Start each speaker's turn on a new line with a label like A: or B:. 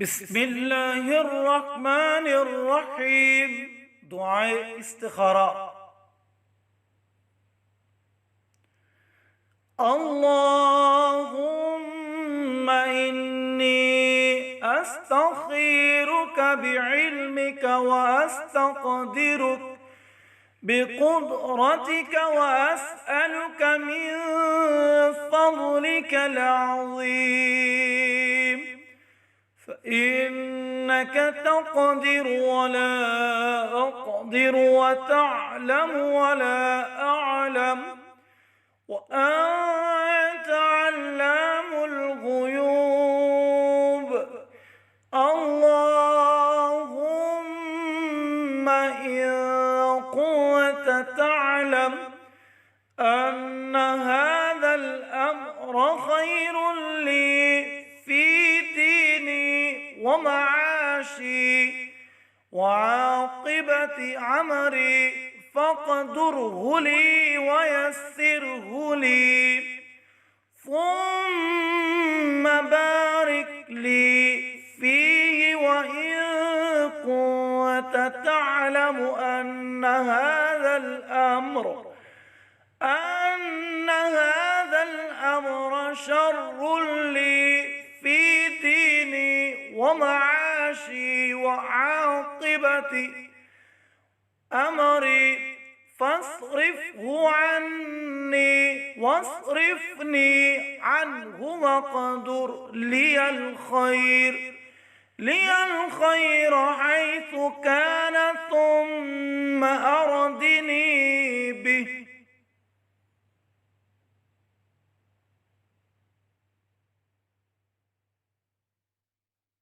A: بسم الله الرحمن الرحيم. دعاء استخارة. اللهم إني أستخيرك بعلمك وأستقدرك بقدرتك وأسألك من فضلك العظيم، فإنك تقدر ولا أقدر وتعلم ولا أعلم وأنت علام الغيوب. اللهم إن كنت تعلم أن هذا الأمر خير لي في ديني ومعاشي وعاقبة أمري فاقدره لي ويسره لي، ثم بارك لي فيه. وإن كنت تعلم أن هذا الأمر شر لي في ديني ومعاشي وعاقبة أمري فاصرفه عني واصرفني عنه وقدر لي الخير حيث كان ثم أردني به.